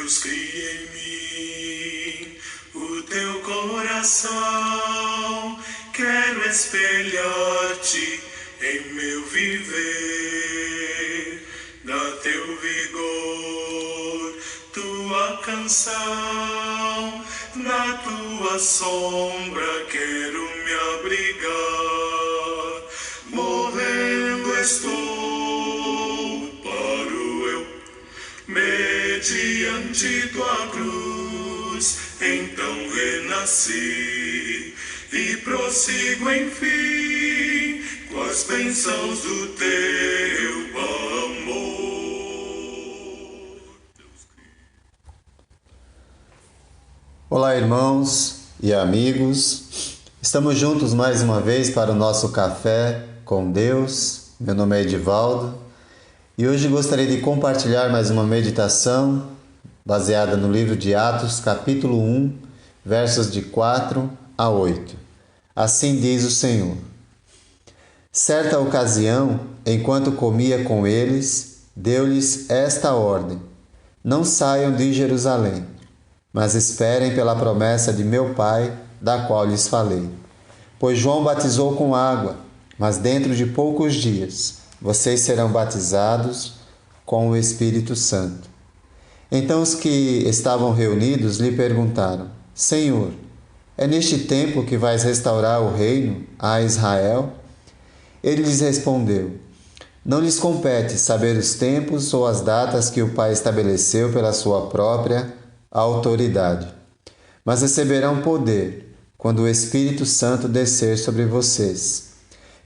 Deus, cria em mim o teu coração. Quero espelhar-te em meu viver. Dá teu vigor, tua canção. Na tua sombra quero me abrigar. Morrendo estou para o eu, mediante tua cruz. Então renasci e prossigo enfim com as bênçãos do teu amor. Olá, irmãos e amigos. Estamos juntos mais uma vez para o nosso Café com Deus. Meu nome é Edivaldo e hoje gostaria de compartilhar mais uma meditação baseada no livro de Atos, capítulo 1, versos de 4 a 8. Assim diz o Senhor. Certa ocasião, enquanto comia com eles, deu-lhes esta ordem: não saiam de Jerusalém, mas esperem pela promessa de meu Pai, da qual lhes falei. Pois João batizou com água, mas dentro de poucos dias vocês serão batizados com o Espírito Santo. Então os que estavam reunidos lhe perguntaram: Senhor, é neste tempo que vais restaurar o reino a Israel? Ele lhes respondeu: não lhes compete saber os tempos ou as datas que o Pai estabeleceu pela sua própria autoridade, mas receberão poder quando o Espírito Santo descer sobre vocês,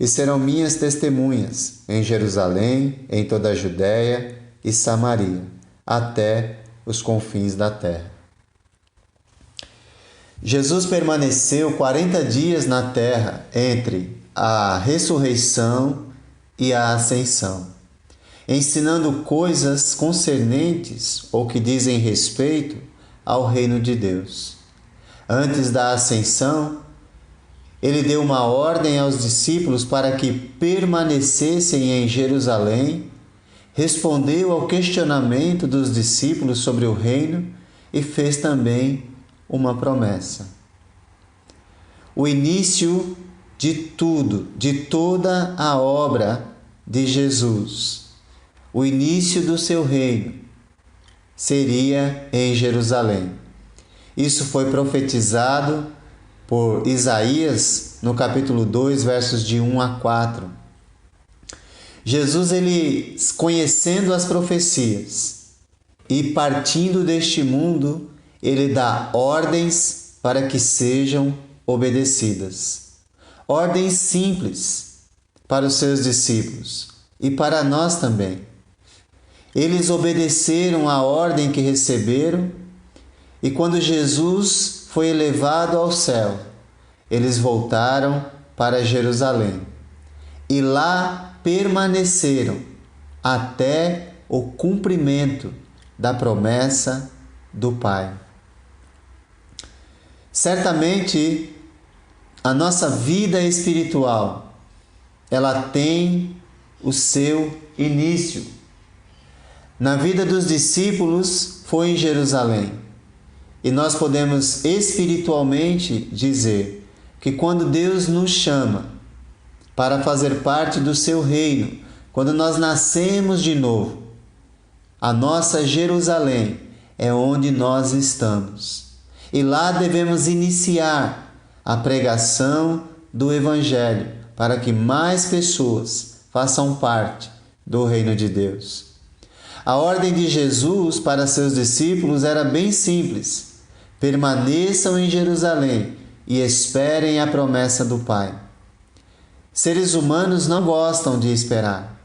e serão minhas testemunhas em Jerusalém, em toda a Judéia e Samaria, até os confins da terra. Jesus permaneceu 40 dias na terra entre a ressurreição e a ascensão, ensinando coisas concernentes ou que dizem respeito ao reino de Deus. Antes da ascensão, ele deu uma ordem aos discípulos para que permanecessem em Jerusalém, respondeu ao questionamento dos discípulos sobre o reino e fez também uma promessa. O início de tudo, de toda a obra de Jesus, o início do seu reino, seria em Jerusalém. Isso foi profetizado por Isaías no capítulo 2, versos de 1 a 4. Jesus, ele, conhecendo as profecias e partindo deste mundo, ele dá ordens para que sejam obedecidas. Ordens simples para os seus discípulos e para nós também. Eles obedeceram à ordem que receberam e quando Jesus foi elevado ao céu, eles voltaram para Jerusalém e lá permaneceram até o cumprimento da promessa do Pai. Certamente, a nossa vida espiritual, ela tem o seu início. Na vida dos discípulos foi em Jerusalém. E nós podemos espiritualmente dizer que quando Deus nos chama para fazer parte do seu reino, quando nós nascemos de novo, a nossa Jerusalém é onde nós estamos. E lá devemos iniciar a pregação do Evangelho para que mais pessoas façam parte do reino de Deus. A ordem de Jesus para seus discípulos era bem simples: permaneçam em Jerusalém e esperem a promessa do Pai. Seres humanos não gostam de esperar,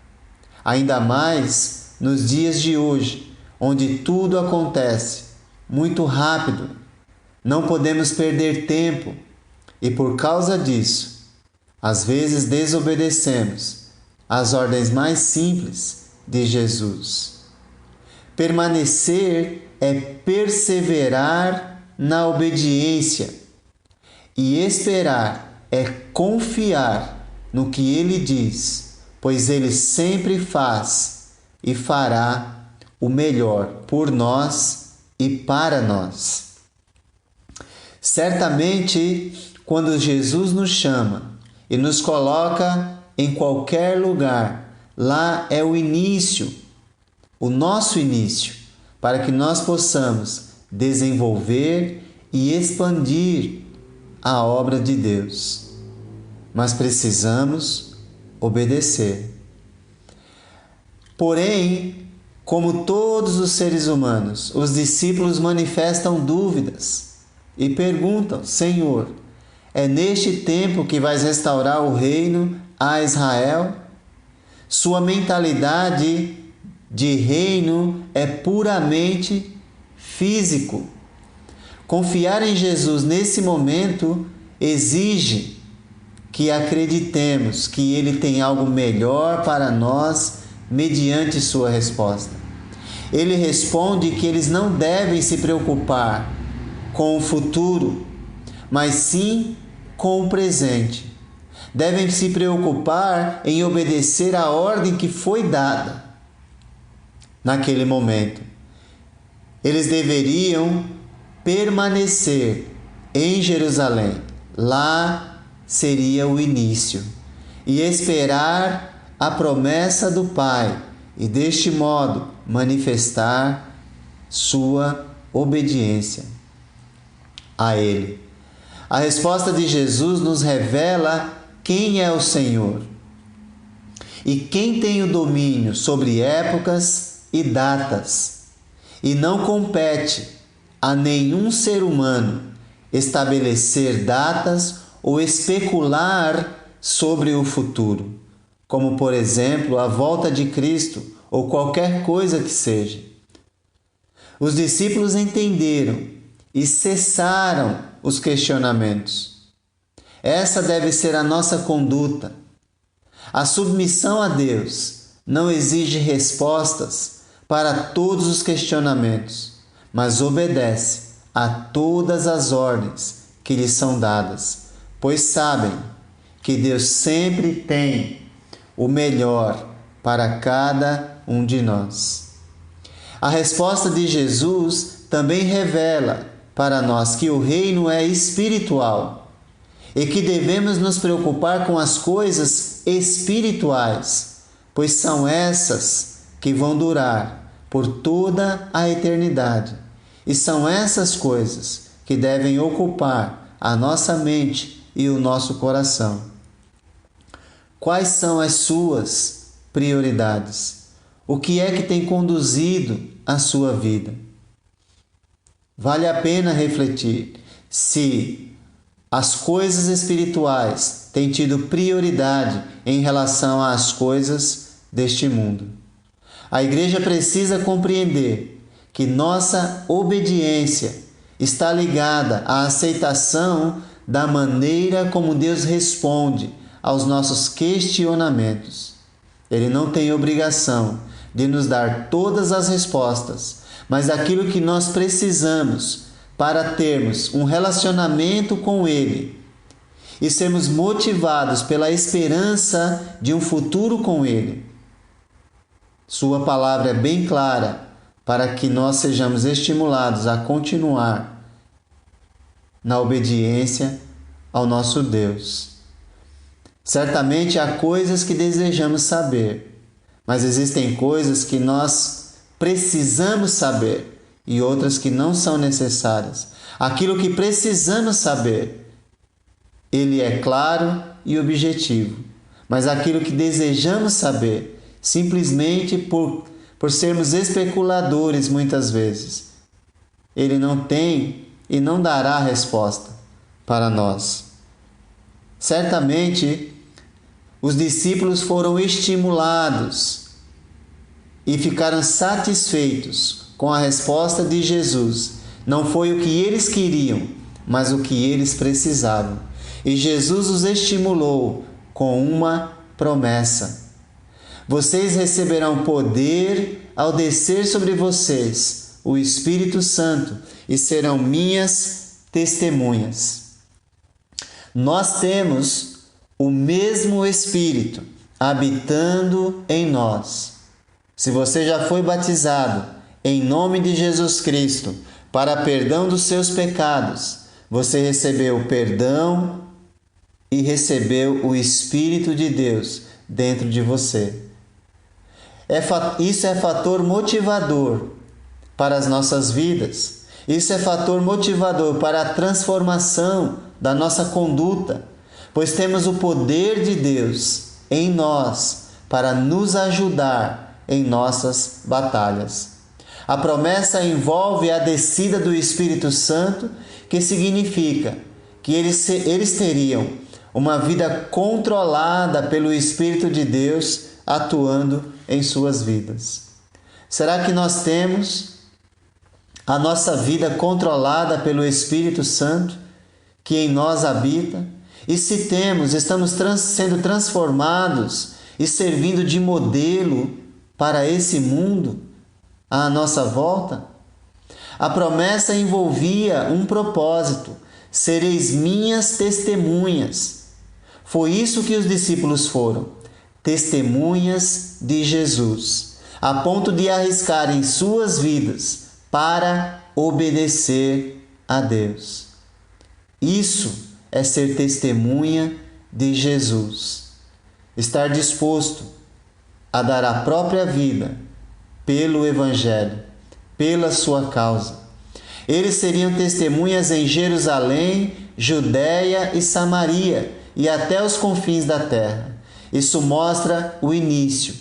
ainda mais nos dias de hoje, onde tudo acontece muito rápido. Não podemos perder tempo e, por causa disso, às vezes desobedecemos às ordens mais simples de Jesus. Permanecer é perseverar na obediência e esperar é confiar no que Ele diz, pois Ele sempre faz e fará o melhor por nós e para nós. Certamente, quando Jesus nos chama e nos coloca em qualquer lugar, lá é o início, o nosso início, para que nós possamos desenvolver e expandir a obra de Deus. Mas precisamos obedecer. Porém, como todos os seres humanos, os discípulos manifestam dúvidas e perguntam: Senhor, é neste tempo que vais restaurar o reino a Israel? Sua mentalidade de reino é puramente físico. Confiar em Jesus nesse momento exige que acreditemos que Ele tem algo melhor para nós mediante sua resposta. Ele responde que eles não devem se preocupar com o futuro, mas sim com o presente. Devem se preocupar em obedecer à ordem que foi dada naquele momento. Eles deveriam permanecer em Jerusalém. Lá seria o início. E esperar a promessa do Pai e deste modo manifestar sua obediência a Ele. A resposta de Jesus nos revela quem é o Senhor e quem tem o domínio sobre épocas e datas. E não compete a nenhum ser humano estabelecer datas ou especular sobre o futuro, como, por exemplo, a volta de Cristo ou qualquer coisa que seja. Os discípulos entenderam e cessaram os questionamentos. Essa deve ser a nossa conduta. A submissão a Deus não exige respostas para todos os questionamentos, mas obedece a todas as ordens que lhes são dadas, pois sabem que Deus sempre tem o melhor para cada um de nós. A resposta de Jesus também revela para nós que o reino é espiritual e que devemos nos preocupar com as coisas espirituais, pois são essas que vão durar por toda a eternidade. E são essas coisas que devem ocupar a nossa mente e o nosso coração. Quais são as suas prioridades? O que é que tem conduzido a sua vida? Vale a pena refletir se as coisas espirituais têm tido prioridade em relação às coisas deste mundo. A igreja precisa compreender que nossa obediência está ligada à aceitação da maneira como Deus responde aos nossos questionamentos. Ele não tem obrigação de nos dar todas as respostas, mas aquilo que nós precisamos para termos um relacionamento com Ele e sermos motivados pela esperança de um futuro com Ele. Sua palavra é bem clara para que nós sejamos estimulados a continuar na obediência ao nosso Deus. Certamente há coisas que desejamos saber, mas existem coisas que nós precisamos saber e outras que não são necessárias. Aquilo que precisamos saber, ele é claro e objetivo, mas aquilo que desejamos saber, simplesmente por sermos especuladores muitas vezes, ele não tem e não dará resposta para nós. Certamente, os discípulos foram estimulados e ficaram satisfeitos com a resposta de Jesus. Não foi o que eles queriam, mas o que eles precisavam. E Jesus os estimulou com uma promessa: vocês receberão poder ao descer sobre vocês o Espírito Santo e serão minhas testemunhas. Nós temos o mesmo Espírito habitando em nós. Se você já foi batizado em nome de Jesus Cristo, para perdão dos seus pecados, você recebeu o perdão e recebeu o Espírito de Deus dentro de você. Isso é fator motivador para as nossas vidas. Isso é fator motivador para a transformação da nossa conduta, pois temos o poder de Deus em nós para nos ajudar em nossas batalhas. A promessa envolve a descida do Espírito Santo, que significa que eles teriam uma vida controlada pelo Espírito de Deus atuando em suas vidas. Será que nós temos a nossa vida controlada pelo Espírito Santo que em nós habita? E se temos, estamos sendo transformados e servindo de modelo para esse mundo à nossa volta? A promessa envolvia um propósito: sereis minhas testemunhas. Foi isso que os discípulos foram, testemunhas de Jesus, a ponto de arriscarem suas vidas para obedecer a Deus. Isso é ser testemunha de Jesus. Estar disposto a dar a própria vida pelo Evangelho, pela sua causa. Eles seriam testemunhas em Jerusalém, Judéia e Samaria e até os confins da terra. Isso mostra o início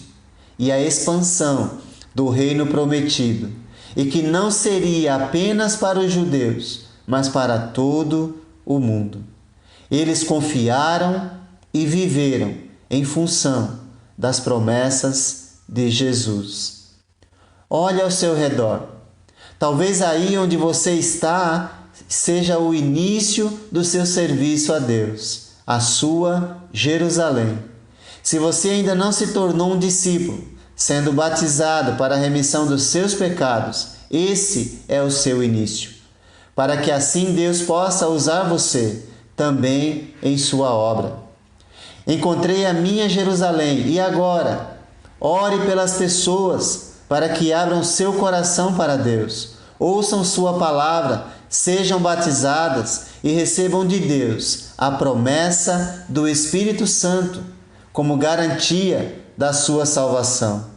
e a expansão do reino prometido, e que não seria apenas para os judeus, mas para todo o mundo. Eles confiaram e viveram em função das promessas de Jesus. Olhe ao seu redor. Talvez aí onde você está seja o início do seu serviço a Deus, a sua Jerusalém. Se você ainda não se tornou um discípulo, sendo batizado para a remissão dos seus pecados, esse é o seu início, para que assim Deus possa usar você também em sua obra. Encontrei a minha Jerusalém e agora, ore pelas pessoas para que abram seu coração para Deus, ouçam sua palavra, sejam batizadas e recebam de Deus a promessa do Espírito Santo como garantia da sua salvação.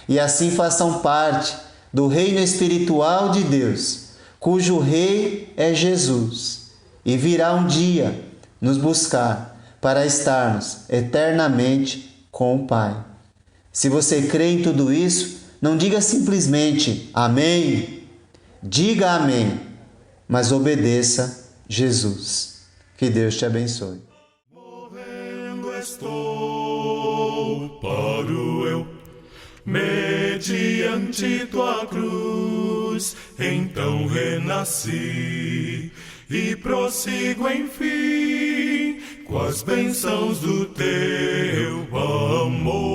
E assim façam parte do reino espiritual de Deus, cujo rei é Jesus, e virá um dia nos buscar para estarmos eternamente com o Pai. Se você crê em tudo isso, não diga simplesmente amém, diga amém, mas obedeça Jesus. Que Deus te abençoe. Morrendo estou, paro eu, mediante tua cruz, então renasci e prossigo enfim com as bênçãos do teu amor.